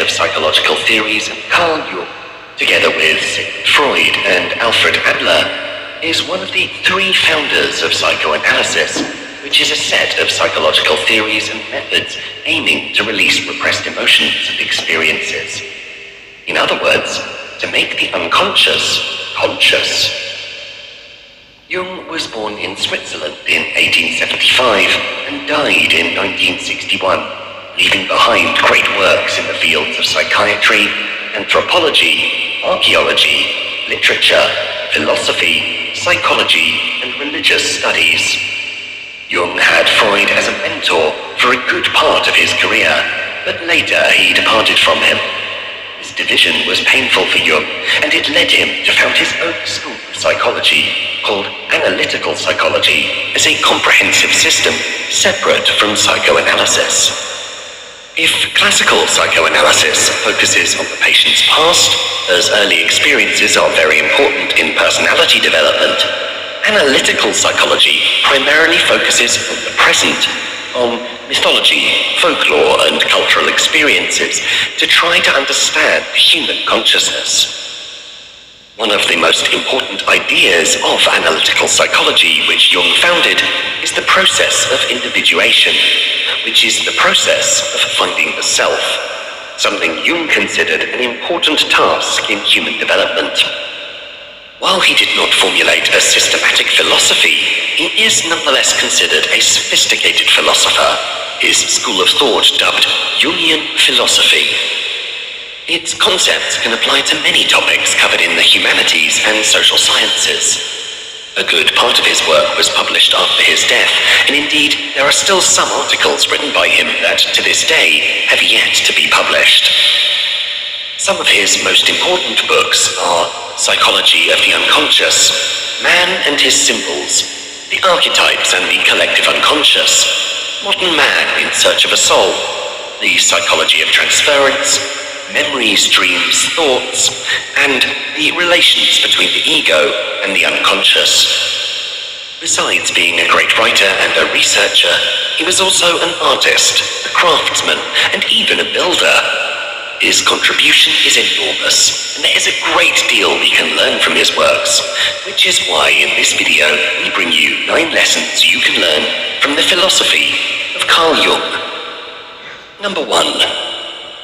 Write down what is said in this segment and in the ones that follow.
of psychological theories, and Carl Jung, together with Sigmund Freud and Alfred Adler, is one of the three founders of psychoanalysis, which is a set of psychological theories and methods aiming to release repressed emotions and experiences. In other words, to make the unconscious conscious. Jung was born in Switzerland in 1875 and died in 1961, leaving behind great works in the fields of psychiatry, anthropology, archaeology, literature, philosophy, psychology, and religious studies. Jung had Freud as a mentor for a good part of his career, but later he departed from him. This division was painful for Jung, and it led him to found his own school of psychology, called analytical psychology, as a comprehensive system separate from psychoanalysis. If classical psychoanalysis focuses on the patient's past, as early experiences are very important in personality development, analytical psychology primarily focuses on the present, on mythology, folklore, and cultural experiences to try to understand the human consciousness. One of the most important ideas of analytical psychology which Jung founded is the process of individuation, which is the process of finding the self, something Jung considered an important task in human development. While he did not formulate a systematic philosophy, he is nonetheless considered a sophisticated philosopher, his school of thought dubbed Jungian philosophy. Its concepts can apply to many topics covered in the humanities and social sciences. A good part of his work was published after his death, and indeed there are still some articles written by him that to this day have yet to be published. Some of his most important books are Psychology of the Unconscious, Man and His Symbols, The Archetypes and the Collective Unconscious, Modern Man in Search of a Soul, The Psychology of Transference, Memories, Dreams, Thoughts, and the relations between the ego and the unconscious. Besides being a great writer and a researcher, he was also an artist, a craftsman, and even a builder. His contribution is enormous, and there is a great deal we can learn from his works, which is why in this video we bring you 9 lessons you can learn from the philosophy of Carl Jung. Number 1.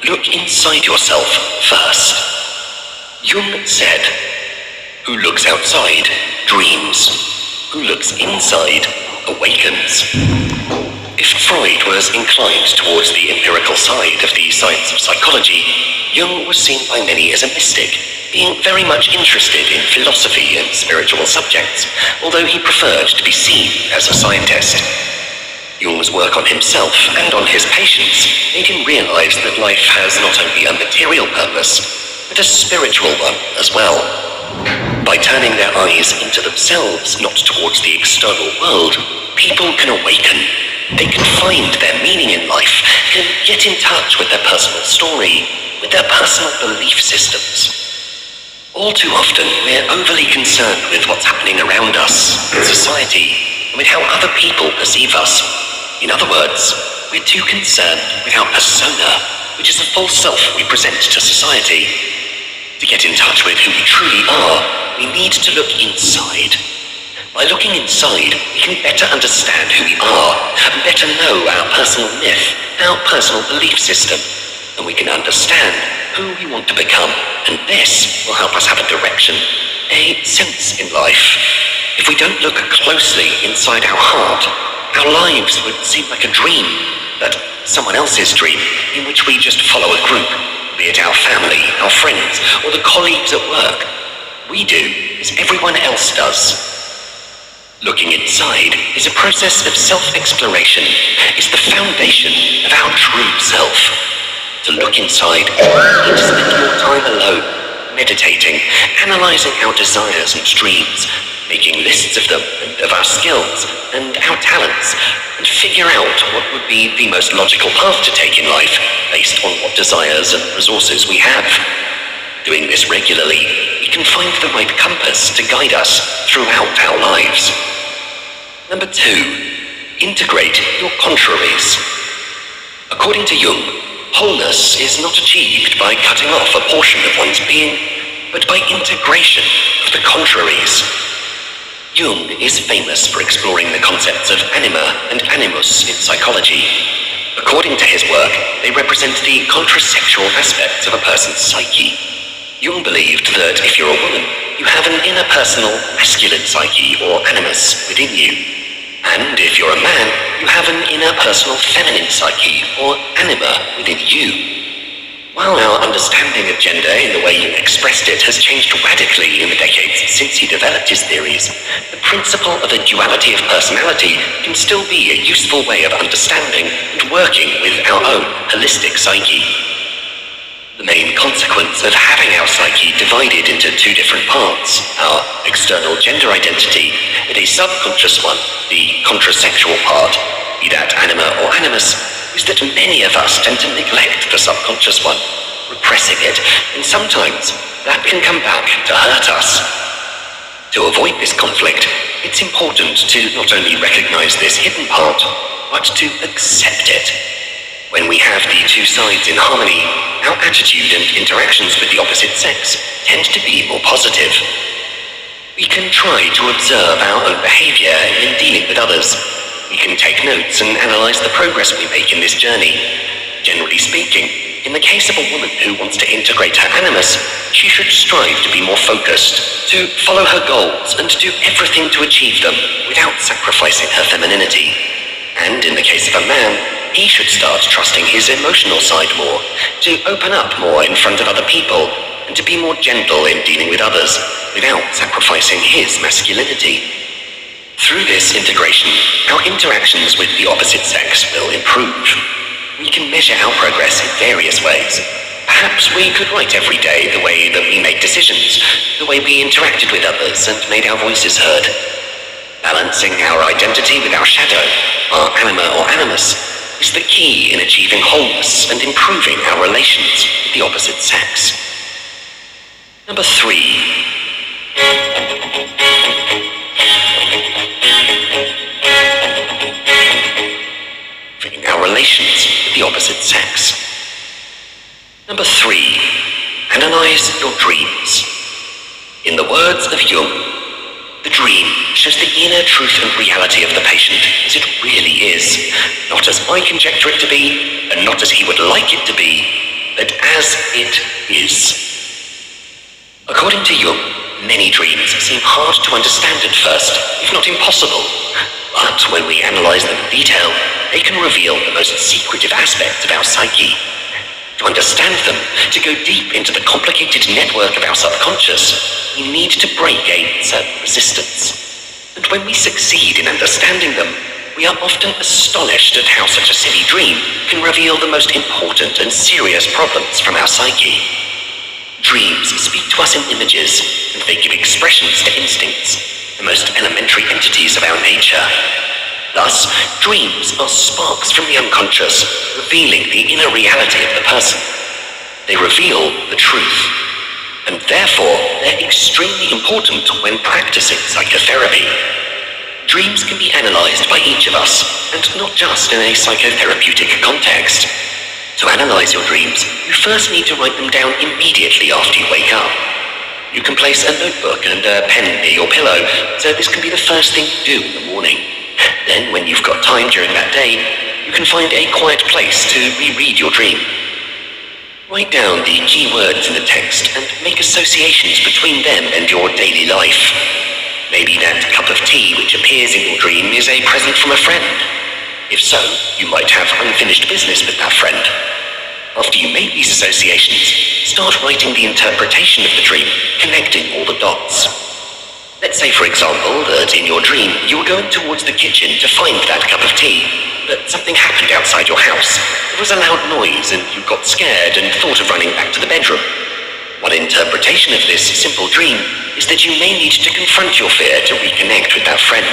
Look inside yourself first. Jung said, "Who looks outside dreams. Who looks inside awakens." If Freud was inclined towards the empirical side of the science of psychology, Jung was seen by many as a mystic, being very much interested in philosophy and spiritual subjects, although he preferred to be seen as a scientist. Jung's work on himself and on his patients made him realize that life has not only a material purpose, but a spiritual one as well. By turning their eyes into themselves, not towards the external world, people can awaken. They can find their meaning in life, can get in touch with their personal story, with their personal belief systems. All too often, we're overly concerned with what's happening around us, in society, and with how other people perceive us. In other words, we're too concerned with our persona, which is the false self we present to society. To get in touch with who we truly are, we need to look inside. By looking inside, we can better understand who we are, and better know our personal myth, our personal belief system, and we can understand who we want to become, and this will help us have a direction, a sense in life. If we don't look closely inside our heart, our lives would seem like a dream, but someone else's dream, in which we just follow a group, be it our family, our friends, or the colleagues at work. We do as everyone else does. Looking inside is a process of self-exploration. It's the foundation of our true self. To look inside, we need to spend more time alone, meditating, analyzing our desires and dreams, making lists of them and of our skills and our talents, and figure out what would be the most logical path to take in life based on what desires and resources we have. Doing this regularly, we can find the right compass to guide us throughout our lives. Number 2, integrate your contraries. According to Jung, Wholeness is not achieved by cutting off a portion of one's being, but by integration of the contraries. Jung is famous for exploring the concepts of anima and animus in psychology. According to his work, they represent the contrasexual aspects of a person's psyche. Jung believed that if you're a woman, you have an interpersonal masculine psyche or animus within you. And if you're a man, you have an interpersonal feminine psyche or anima within you. While our understanding of gender in the way Jung expressed it has changed radically in the decades since he developed his theories, the principle of a duality of personality can still be a useful way of understanding and working with our own holistic psyche. The main consequence of having our psyche divided into two different parts, our external gender identity and a subconscious one, the contrasexual part, be that anima or animus, is that many of us tend to neglect the subconscious one, repressing it, and sometimes that can come back to hurt us. To avoid this conflict, it's important to not only recognize this hidden part, but to accept it. When we have the two sides in harmony, our attitude and interactions with the opposite sex tend to be more positive. We can try to observe our own behavior in dealing with others. We can take notes and analyze the progress we make in this journey. Generally speaking, in the case of a woman who wants to integrate her animus, she should strive to be more focused, to follow her goals and do everything to achieve them without sacrificing her femininity. And in the case of a man, he should start trusting his emotional side more, to open up more in front of other people, and to be more gentle in dealing with others without sacrificing his masculinity. Through this integration, our interactions with the opposite sex will improve. We can measure our progress in various ways. Perhaps we could write every day the way that we made decisions, the way we interacted with others and made our voices heard. Balancing our identity with our shadow, our anima or animus, is the key in achieving wholeness and improving our relations with the opposite sex. Number 3. Our relations with the opposite sex. Number 3. Analyze your dreams. In the words of Jung, the dream shows the inner truth and reality of the patient as it really is, not as I conjecture it to be, and not as he would like it to be, but as it is. According to Jung, many dreams seem hard to understand at first, if not impossible. But when we analyze them in detail, they can reveal the most secretive aspects of our psyche. To understand them, to go deep into the complicated network of our subconscious, we need to break a certain resistance. And when we succeed in understanding them, we are often astonished at how such a silly dream can reveal the most important and serious problems from our psyche. Dreams speak to us in images, and they give expressions to instincts, the most elementary entities of our nature. Thus, dreams are sparks from the unconscious, revealing the inner reality of the person. They reveal the truth, and therefore they're extremely important when practicing psychotherapy. Dreams can be analyzed by each of us, and not just in a psychotherapeutic context. To analyze your dreams, you first need to write them down immediately after you wake up. You can place a notebook and a pen near your pillow, so this can be the first thing you do in the morning. Then, when you've got time during that day, you can find a quiet place to reread your dream. Write down the key words in the text and make associations between them and your daily life. Maybe that cup of tea which appears in your dream is a present from a friend. If so, you might have unfinished business with that friend. After you make these associations, start writing the interpretation of the dream, connecting all the dots. Let's say, for example, that in your dream you were going towards the kitchen to find that cup of tea, but something happened outside your house. There was a loud noise and you got scared and thought of running back to the bedroom. One interpretation of this simple dream is that you may need to confront your fear to reconnect with that friend.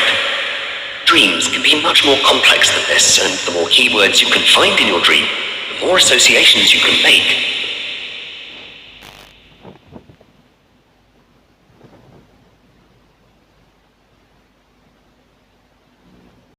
Dreams can be much more complex than this, and the more keywords you can find in your dream, the more associations you can make,